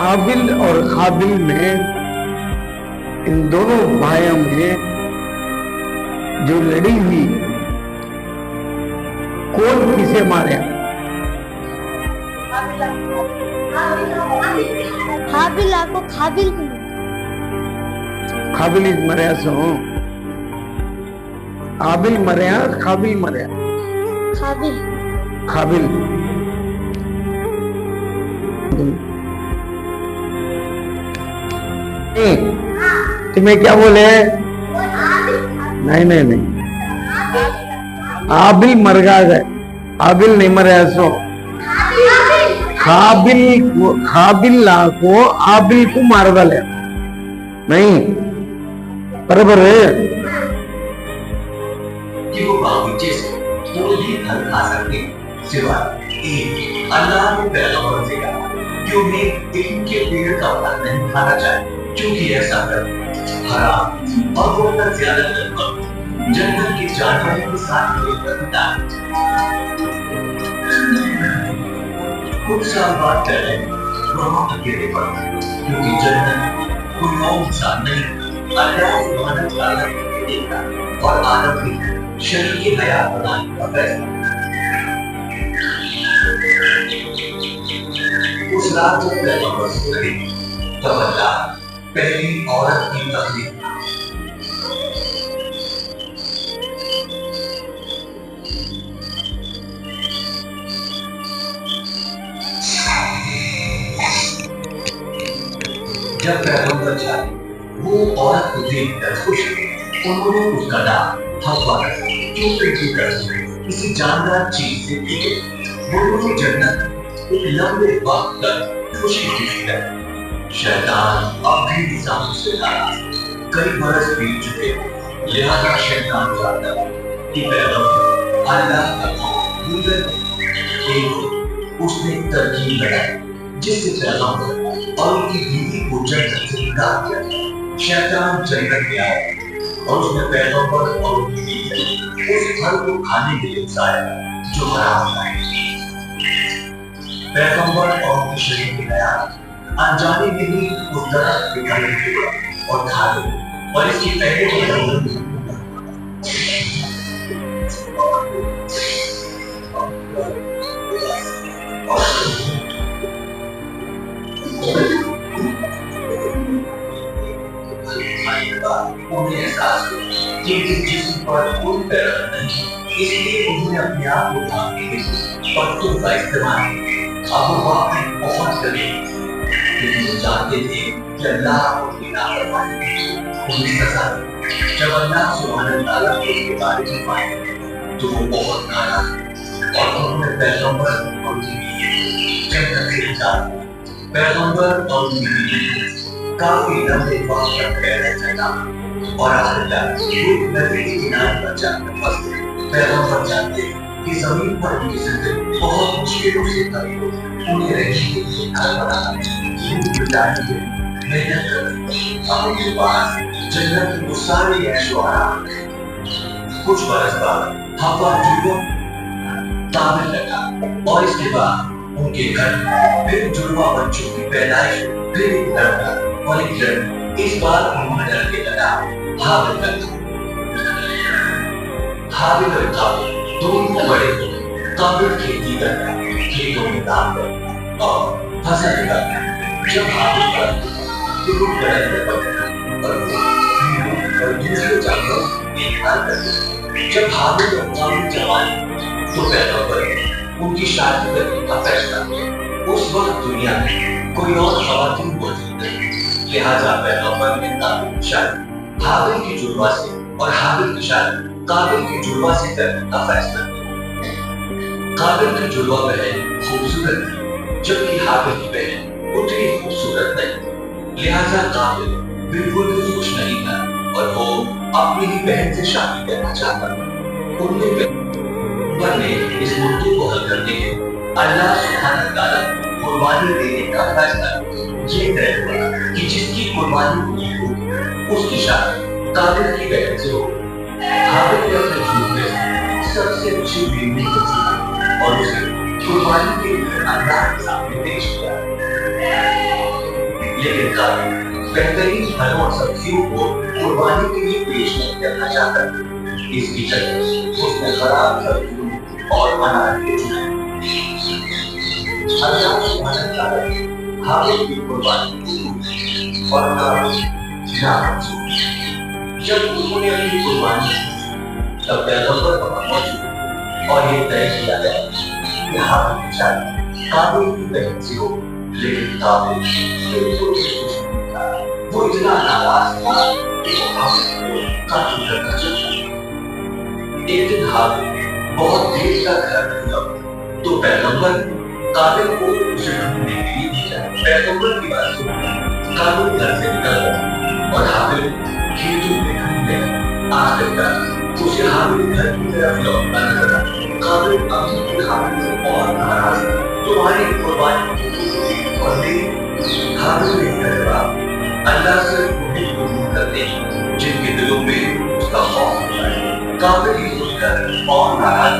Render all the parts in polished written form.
हाबिल और काबिल में, इन दोनों भाइयों में जो लड़ी हुई, कौन किसे मारे? हाबिल को काबिल को काबिल मरया सो हाबिल मरया काबिल मरया? काबिल काबिल। तुम्हें क्या बोले? नहीं नहीं नहीं, हाबिल मर गए, हाबिल नहीं मरया सो काबिल को हाबिल को मार डाले। नहीं बराबर है कि वो बागीचे से कोई भी फल खा सकते सिवाय एक। अल्लाह ने पैगंबर से कहा कि उन्हें इल्म के पेड़ का फल नहीं खाना चाहिए, क्योंकि ऐसा कर हराम और वो तक ज्यादा जन्नत के जानवरों के साथ मिलकर बिताए। कुछ साल बाद पहले वहाँ अकेले पड़े, क्योंकि जन्नत कोई और इंसान नहीं, अल्लाह सुब्हानहू व तआला ने देखा और आदम ने शरीक हयात बनाने का फैसला। उस रात जब पैगंबर सो रहे तब अल्लाह पहली औरत की तकलीफ जब पैगंबर जाए वो औरत को देखकर खुश हुए। उन्होंने उसका नाम हव्वा रखा, क्योंकि की तरफ किसी जानदार चीज से की गई। वो दोनों जन्नत एक लंबे वक्त तक खुशी खुशी रहे। शैतान अब भी निजाम से नाराज, कई बरस बीत चुके, लिहाजा शैतान जानता कि पैगंबर अल्लाह का गुजर एक उसने तरकीब लगाई जिससे पैगंबर और उनकी बीवी को जन्नत से निकाल दिया। शैतान जन्नत में आया और उसने पैगंबर और उनकी बीवी उस फल को खाने के लिए उकसाया जो हराम था। पैगंबर और उनके शरीर में गया, अनजाने में ही वो दरख्त के गले गिरे और खा गए, और इसकी पहले के उन्हें एहसास हुआ कि इस जिस्म पर कोई पैर नहीं, इसलिए उन्होंने अपने आप को ढांकने के लिए पत्तों का इस्तेमाल किया। अब वो वाकई बहुत करीब, क्योंकि वो जानते थे कि अल्लाह उनकी नाफरमानी उन्हें सजा देगा। जब अल्लाह सुब्हानहू व तआला को उसके बारे में पाया तो वो बहुत नाराज और उन्होंने पैगंबर और उनकी बीवी जन्नत से निकाल दिया। पैगंबर और उनकी बीवी काफी लंबे वक्त तक पैदल चला और आखिरकार एक नदी के किनारे पर जाकर फंस गए। पैगंबर जानते कि जमीन पर उनकी जिंदगी बहुत मुश्किलों से भरी होगी। उन्हें रहने के लिए घर बनाना, यूं गुजारने के लिए मेहनत करनी, और उनके पास जन्नत के वो सारे ऐश व आराम थे। कुछ बरस बाद हव्वा जुड़वा ताबिल लगा और इसके बाद उनके घर फिर जुड़वा बच्चों की पैदाइश, फिर एक लड़का और एक लड़की। इस बार उन्होंने लड़के का नाम हाबिल रखा। हाबिल और काबिल दोनों बड़े हुए। काबिल खेती करता, खेतों में काम करता और फसल उगाता। जब हाबिल का तो वो लड़ने लगा और दूसरे जानवरों की देखभाल करते। जब हाबिल और काबिल जवान तो पैगंबर उनकी शादी करने का फैसला किया। उस वक्त दुनिया में कोई और खवातीन मौजूद नहीं, लिहाजा पैगंबर ने काबिल की शादी हाबिल की जुड़वा से और हाबिल की शादी काबिल की जुड़वा से करने का फैसला किया। काबिल की जुड़वा बहन खूबसूरत थी, जबकि हाबिल की बहन उतनी खूबसूरत नहीं, लिहाजा काबिल बिल्कुल भी खुश नहीं था और वो अपनी ही बहन से शादी करना चाहता था। उनके पैगंबर ने इस मुद्दे को हल करने के अल्लाह सुब्हानहू व तआला कुर्बानी देने का फैसला ये तय हुआ कि जिसकी कुर्बानी हुई हो उसकी शादी काबिल की बहन से हो। हाबिल ने अपने झूठ में सबसे अच्छी बीवी को चुना और उसे कुर्बानी के लिए अल्लाह के सामने पेश किया। بہترین پھلوں اور سبزیوں کو قربانی کے لیے پیش نہیں کرنا چاہتا تھا. اس کی جگہ اس نے خراب سبزیوں اور اناج کو چنا. اللہ سبحانہ تعالیٰ حابیل کی قربانی کو اور نامنظور. جب انہوں نے اپنی قربانی کی تب پیغمبر وہاں موجود اور یہ طے کیا گیا کہ حابیل کی شادی قابل کی بہن سے ہو. لیکن قابل وہ اتنا ناراض تھا کہ وہ حابیل کو قتل کرنا چاہتا. ایک دن حابیل بہت دیر تک گھر نہیں آیا تو پیغمبر نے قابل کو اسے ڈھونڈنے کے لیے بھیجا. پیغمبر کی بات سن قابل گھر سے نکل گیا اور حابیل کھیتوں میں ڈھونڈنے لگا. آخرکار اسے حابیل گھر کی طرف لوٹنا نظر آیا. قابل اپنی حابیل سے بہت ناراض تھا. تمہاری قربانی اور میری. حابیل نے کہا جواب اللہ سے انہیں قبول کرتے ہیں جن کے دلوں میں اس کا خوف ہوتا ہے. قابل یہ سوچ کر اور ناراض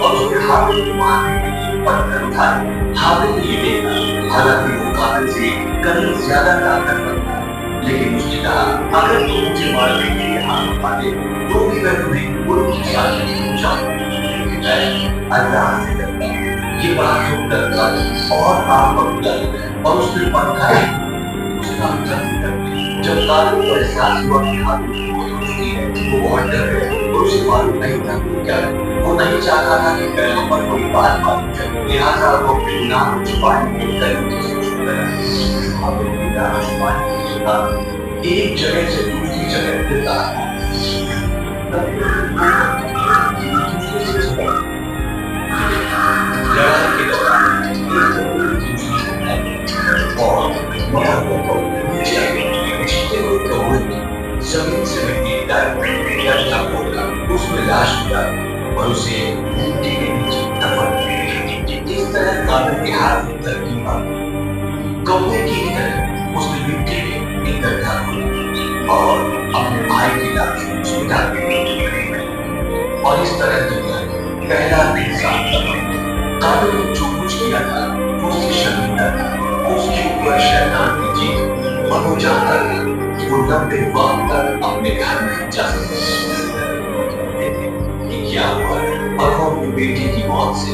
اور اس نے حابیل کو مارنے کے لیے پتھر اٹھائے. حابیل نے یہ دیکھا حالانکہ وہ قابل سے کہیں زیادہ طاقتور تھا. لیکن اس نے کہا اگر تم مجھے مارنے کے لیے ہاتھ اٹھاتے تو بھی میں تمہیں ان کی ساتھ پہنچاؤں. اللہ سے کرتا یہ بات سن کر قابل اور آپ اور اس نے پتھر اس کا قتل کر دیا. جب قابل کو احساس ہوا کہ حابیل کی موت ہو چکی ہے وہ بہت ڈر گئے اور اسے معلوم نہیں تھا کہ کیا ہے. وہ نہیں چاہتا تھا کہ پیغمبر کو یہ بات معلوم چلے. لہٰذا وہ اپنے گناہ کو چھپانے کے طریقے سے شروع کیا. حابیل کے گناہ چھپانے کے لیے ایک جگہ سے دوسری جگہ پھرتا ہے. لڑائی کے دوران اور زمین سے مٹی گڈھا کھودا اس میں لاش ملا اور اسے مٹی کے نیچے دفن کیا. اس طرح قابل کے ہاتھ میں ترکیب آ گئی. کوے کی طرح اس نے مٹی میں ایک گڈھا کھودا اور اپنے بھائی کی لاش اس میں ڈال دی اور اس طرح دنیا پہلا انسان بنا. قابل نے جو کچھ کیا تھا وہ اس سے شرمندہ تھا. اس کے اوپر شیطان کی جیت اور وہ جانتا تھا کہ وہ 90 وقت تک اپنے گھر میں جا سکتے کہ کیا ہوا اور وہ اپنی بیٹی کی موت سے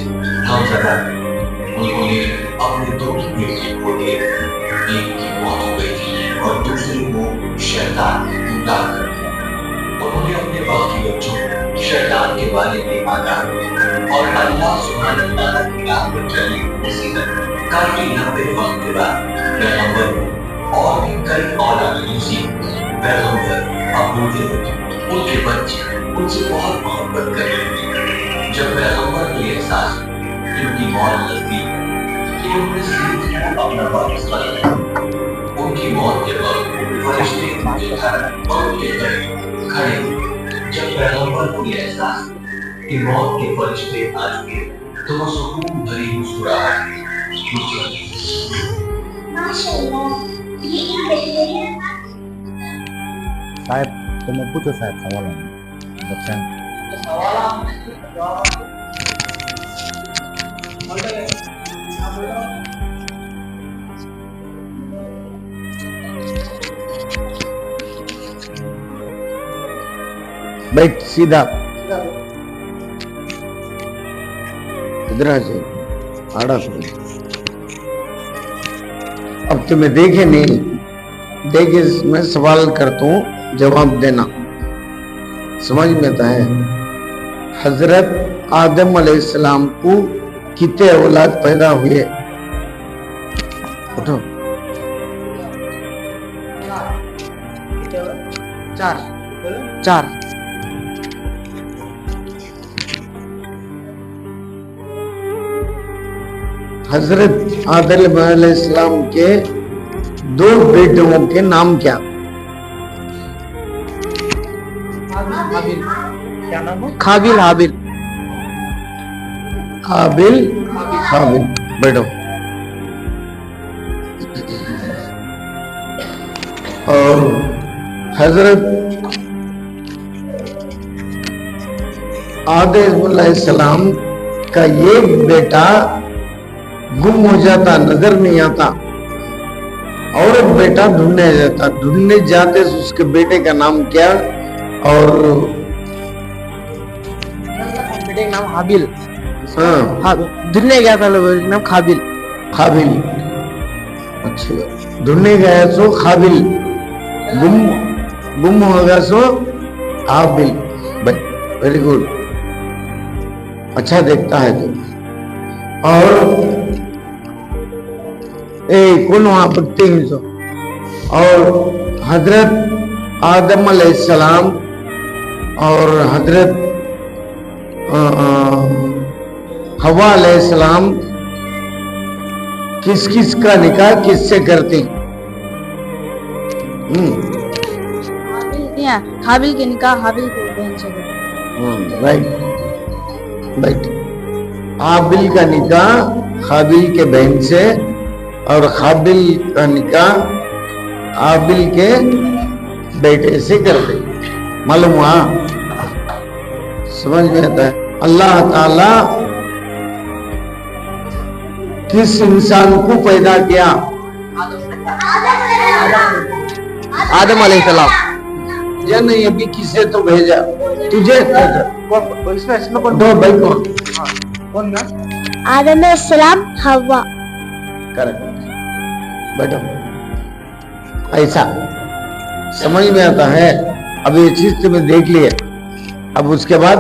غمزدہ تھے. انہوں نے اپنے دو بیٹی کو دے ایک کی موت ہو گئی تھی اور دوسرے کو شیطان نے گمراہ کر دیا. انہوں نے اپنے باقی بچوں کو شیطان کے بارے میں آگاہ کیا اور اللہ سبحانہ تعالیٰ کی راہ پر چلنے کی نصیحت کافی 90 وقت کے بعد پیغمبر اور بھی کئی اولادیں سی. پیغمبر ابو جہل ان کے بچے ان سے بہت محبت کرتے تھے. جب پیغمبر کو یہ احساس کہ ان کی موت نزدیک تو انہوں نے صرف اپنا واپس کر لیا. ان کی موت کے وقت فرشتے ان کے گھر اور ان کے قریب کھڑے ہوئے. جب پیغمبر کو یہ احساس کہ موت کے فرشتے آ چکے تو وہ سکون بھری مسکراہٹ صاحب تمہیں پوچھو صاحب سوال ہے بچہ بیٹھ سیدھا ادھر آ جائے آڑا سن. اب تمہیں دیکھے نہیں دیکھے میں سوال کرتا ہوں جواب دینا. سمجھ میں تو ہے حضرت آدم علیہ السلام کو کتنے اولاد پیدا ہوئے؟ اٹھو. چار. حضرت آدم علیہ السلام کے 2 بیٹوں کے نام کیا؟ قابل حابل. قابل حابل. بیٹھو. اور حضرت آدم علیہ السلام کا یہ بیٹا گم ہو جاتا نظر نہیں آتا और एक बेटा ढूंढने जाते उसके बेटे का नाम क्या और बेटे का नाम हाबिल। हाँ हाँ, ढूंढने गया था लोगों का नाम खाबिल। खाबिल। अच्छा, ढूंढने गया सो खाबिल, गुम होगा सो हाबिल। वेरी गुड, अच्छा देखता है तू। और कौन वहां पढ़ते हैं सो। और हजरत आदम अलैहिस्सलाम और हजरत हवा अलैहिस्सलाम किस किस का निकाह किससे करते हैं? हाबिल के निकाह हाबिल की बहन से करते। राइट। आबिल का निकाह हाबिल के बहन से और हाबिल का निकाह आबिल के बेटे से करते। मालूम हुआ? समझ में आता है? अल्लाह ताला किस इंसान को पैदा किया? आदम अलैहिस्सलाम। या नहीं, अभी किसे तो भेजा तुझे? इसमें कौन? दो भाई कौन? कौन ना? आदम अलैहिस्सलाम, हव्वा। करेक्ट, बैठो। ऐसा समझ में आता है? अब ये चीज तुम्हें देख लिए। अब उसके बाद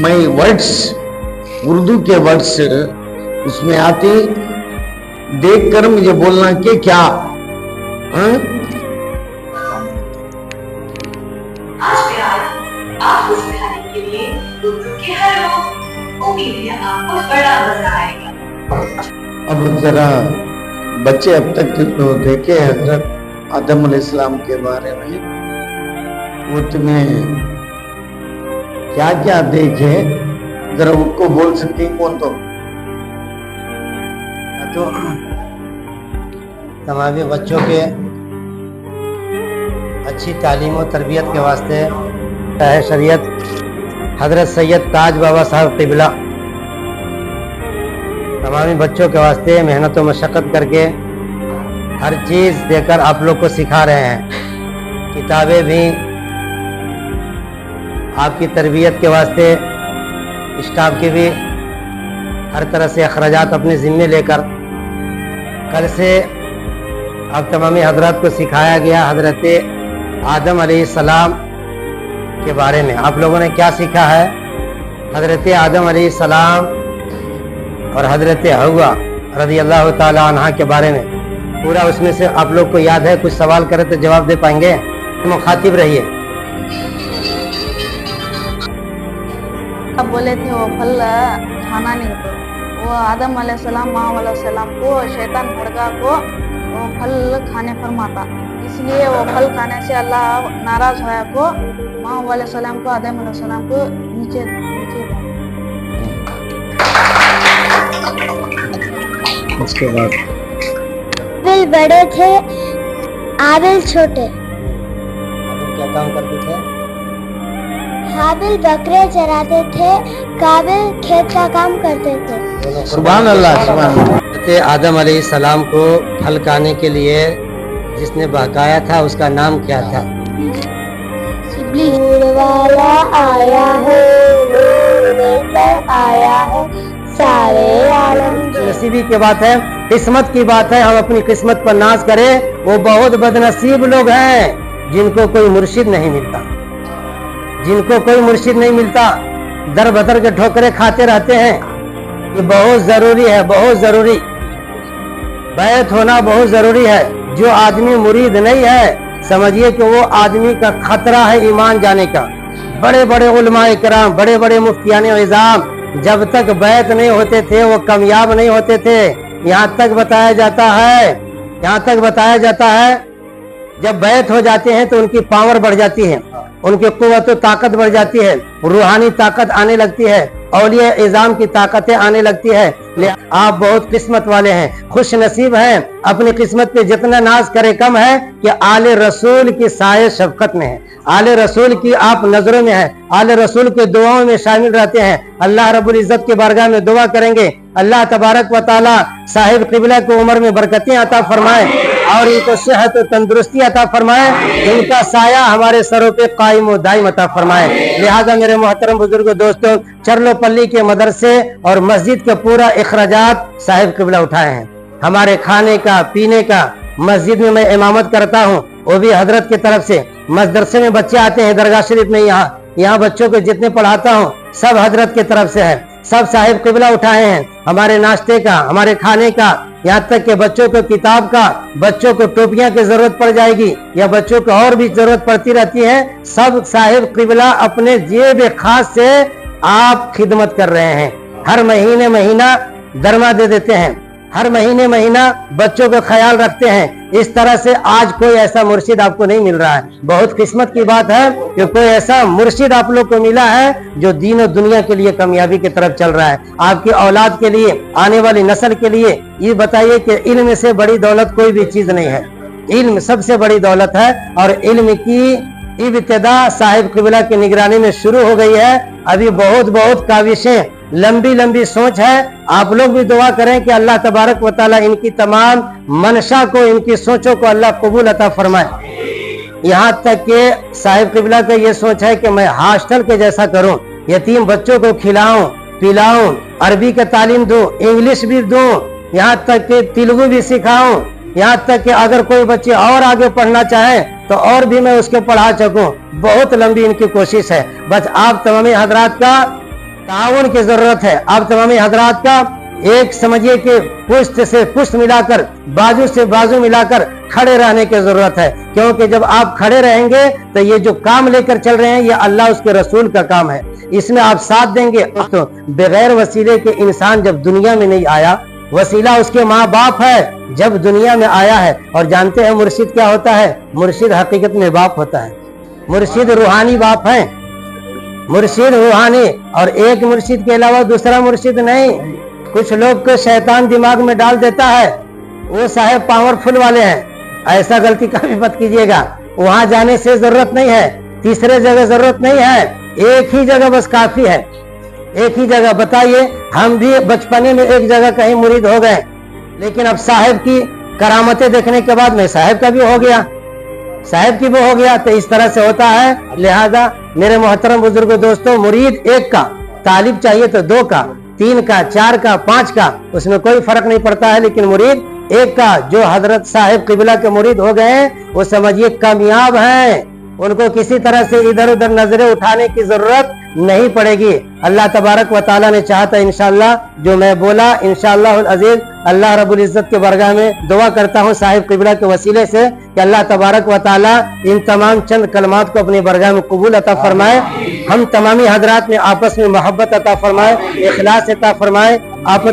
मैं वर्ड्स, उर्दू के वर्ड्स उसमें आती, देखकर मुझे बोलना कि क्या। आपको सिखाने के लिए उर्दू के हर रोज उम्मीद है आपको बड़ा मजा आएगा। अब जरा बच्चे अब तक तो देखे हजरत आदम अलैहिस्सलाम के बारे में, वो तुम्हें क्या क्या देखे, जरा उनको बोल सकती कौन? तो तमाम बच्चों के अच्छी तालीम और तरबियत के वास्ते है शरीयत हजरत सैयद ताज बाबा साहब क़िबला तमामी बच्चों के वास्ते मेहनत और मशक्क़त करके हर चीज़ देकर आप लोग को सिखा रहे हैं। किताबें भी आपकी तरबियत के वास्ते, स्टाफ के भी हर तरह से अखराजात अपने ज़िम्मे लेकर कल से अब तमामी हजरत को सिखाया गया हजरत आदम अलैहिस्सलाम के बारे में। आप लोगों ने क्या सीखा है? हजरत आदम अलैहिस्सलाम और हजरत हव्वा रज़ी अल्लाह ताला अन्हा के बारे में पूरा उसमें से आप लोग को याद है? कुछ सवाल करे तो जवाब दे पाएंगे? तो मुखातिब रहिए। अब बोले थे वो फल खाना नहीं, तो वो आदम अलैहिस्सलाम अलैहिस्सलाम को शैतान भड़का को वो फल खाने फरमाता, इसलिए वो फल खाने से अल्लाह नाराज होया को माँ अलैहिस्सलाम को आदम अलैहिस्सलाम को नीचे उसके बाद हाबिल बड़े थे, आबिल छोटे। क्या काम करते थे? हाबिल बकरे चराते थे, काबिल खेत का काम करते थे। सुभान अल्लाह, सुभान अल्लाह। हज़रत आदम अलैहिस्सलाम को फल खाने के लिए जिसने बहकाया था उसका नाम क्या था? नूर वाला आया है, नूर लेकर आया है, सारे आलम नसीबी की बात है, किस्मत की बात है। हम अपनी किस्मत पर नाज करें। वो बहुत बदनसीब लोग हैं जिनको कोई मुर्शिद नहीं मिलता, जिनको कोई मुर्शिद नहीं मिलता, दर बदर के ठोकरे खाते रहते हैं। ये बहुत जरूरी है, बहुत जरूरी बैत होना बहुत जरूरी है। जो आदमी मुरीद नहीं है समझिए कि वो आदमी का खतरा है ईमान जाने का। बड़े बड़े उलमाए किराम, बड़े बड़े मुफ्तियाने इज़ाम जब तक बैत नहीं होते थे वो कामयाब नहीं होते थे। यहाँ तक बताया जाता है जब बैत हो जाते हैं तो उनकी पावर बढ़ जाती है, उनकी कुव्वत और ताकत बढ़ जाती है, रूहानी ताकत आने लगती है। औलिया इज़ाम की ताकतें आने लगती है। आप बहुत किस्मत वाले हैं, खुश नसीब हैं। अपनी किस्मत पे जितना नाज करे कम है कि आले रसूल की साये शफकत में है, आले रसूल की आप नजरों में है, आले रसूल के दुआओं में शामिल रहते हैं। अल्लाह रब्बुल इज्जत के बारगाह में दुआ करेंगे, अल्लाह तबारक व ताला साहिब क़िबला को उम्र में बरकतें अता फरमाए और इनको सेहत और तंदुरुस्ती अता फरमाए, इनका साया हमारे सरों पे कायम और दायम अता फरमाए। लिहाजा मेरे मोहतरम बुजुर्ग दोस्तों, चरलोपल्ली के मदरसे और मस्जिद का पूरा इखराजात साहिब क़िबला उठाए हैं। हमारे खाने का, पीने का, मस्जिद में मैं इमामत करता हूँ वो भी हजरत की तरफ से। मदरसे में बच्चे आते हैं दरगाह शरीफ में, यहाँ बच्चों को जितने पढ़ाता हूँ सब हजरत की तरफ से है, सब साहिब क़िबला उठाए हैं। हमारे नाश्ते का, हमारे खाने का, यहाँ तक के बच्चों को किताब का, बच्चों को टोपियां की जरूरत पड़ जाएगी या बच्चों को और भी जरूरत पड़ती रहती है, सब साहिब क़िबला अपने जेब खास से आप खिदमत कर रहे हैं। हर महीने महीना दरमा दे देते हैं, हर महीने महीना बच्चों का ख्याल रखते हैं। इस तरह से आज कोई ऐसा मुर्शिद आपको नहीं मिल रहा है। बहुत किस्मत की बात है कि कोई ऐसा मुर्शिद आप लोग को मिला है जो दीन और दुनिया के लिए कामयाबी की तरफ चल रहा है, आपकी औलाद के लिए, आने वाली नस्ल के लिए। ये बताइए कि इल्म से बड़ी दौलत कोई भी चीज नहीं है, इल्म सबसे बड़ी दौलत है और इल्म की इब्तिदा साहिब क़िबला की निगरानी में शुरू हो गई है। अभी बहुत काविशें, लंबी लंबी सोच है। आप लोग भी दुआ करें कि अल्लाह तबारक व ताला इनकी तमाम मनशा को, इनकी सोचों को अल्लाह कबूल अता फरमाए। यहाँ तक कि साहिब क़िबला का ये सोच है कि मैं हॉस्टल के जैसा करूं, यतीम बच्चों को खिलाऊं पिलाऊं, अरबी का तालीम दूं, इंग्लिश भी दूं, यहाँ तक कि तेलुगु भी सिखाऊं, यहाँ तक कि अगर कोई बच्चे और आगे पढ़ना चाहे तो और भी मैं उसको पढ़ा सकूं। बहुत लंबी इनकी कोशिश है। बस आप तमामी हजरात का ताउन की जरूरत है। आप तमामी हजरात का एक समझिए कि पुश्त से पुश्त मिलाकर, बाजू से बाजू मिलाकर खड़े रहने की जरूरत है, क्योंकि जब आप खड़े रहेंगे तो ये जो काम लेकर चल रहे हैं ये अल्लाह उसके रसूल का काम है, इसमें आप साथ देंगे। तो बगैर वसीले के इंसान जब दुनिया में नहीं आया, वसीला उसके माँ बाप है जब दुनिया में आया है। और जानते हैं मुर्शिद क्या होता है? मुर्शिद हकीकत में बाप होता है, मुर्शिद रूहानी बाप है, मुर्शिद रूहानी। और एक मुर्शिद के अलावा दूसरा मुर्शिद नहीं। कुछ लोग को शैतान दिमाग में डाल देता है वो साहब पावरफुल वाले हैं, ऐसा गलती कभी मत कीजिएगा। वहां जाने से जरूरत नहीं है, तीसरे जगह जरूरत नहीं है, एक ही जगह बस काफी है, एक ही जगह। बताइए, हम भी बचपने में एक जगह कहीं मुरीद हो गए, लेकिन अब साहिब की करामतें देखने के बाद मैं साहिब का भी हो गया, साहिब की भी हो गया। तो इस तरह से होता है। लिहाजा मेरे मोहतरम बुजुर्ग दोस्तों, मुरीद एक का, तालिब चाहिए तो दो का, तीन का, चार का, पांच का, उसमें कोई फर्क नहीं पड़ता है, लेकिन मुरीद एक का। जो हजरत साहिब क़िबला के मुरीद हो गए वो समझिए कामयाब हैं, उनको किसी तरह से इधर उधर नजरें उठाने की जरूरत नहीं पड़ेगी। अल्लाह तबारक व ताला ने चाहा था इंशाअल्लाह जो मैं बोला, इंशाअल्लाह अज़ीज़ अल्लाह रब्बुल इज्जत के बारगाह में दुआ करता हूँ साहिब क़िबला के वसीले से कि अल्लाह तबारक व ताला इन तमाम चंद कलमात को अपनी बारगाह में कबूल अता फरमाए। हम तमामी हजरात में आपस में मोहब्बत अता फरमाए, इखलास अता फरमाए। आप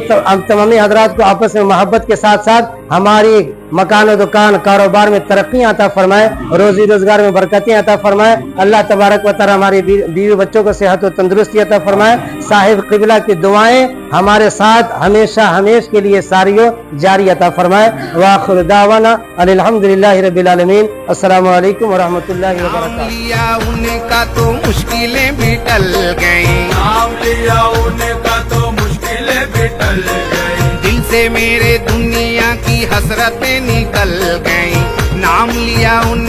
तमामी हजरात को आपस में मोहब्बत के साथ साथ हमारी मकान और दुकान कारोबार में तरक्कियाँ अता फरमाए, रोजी रोजगार में बरकतें अता फरमाए। अल्लाह तबारक व तआला हमारी बीवी बच्चों को सेहत और तंदुरुस्ती अता फरमाए। साहिब क़िबला की दुआएं हमारे साथ हमेशा हमेश के लिए सारियों जारी अता फरमाए। वाखिर दावाना अल्हम्दुलिल्लाहि रब्बिल आलमीन। अस्सलामु अलैकुम व रहमतुल्लाहि व बरकातहू। लिया उनका तो मुश्किलें भी टल गई, नाम लिया उनका तो मुश्किलें भी टल गई, दिल से मेरे दुनिया की हसरतें निकल गई। नाम लिया उन्हें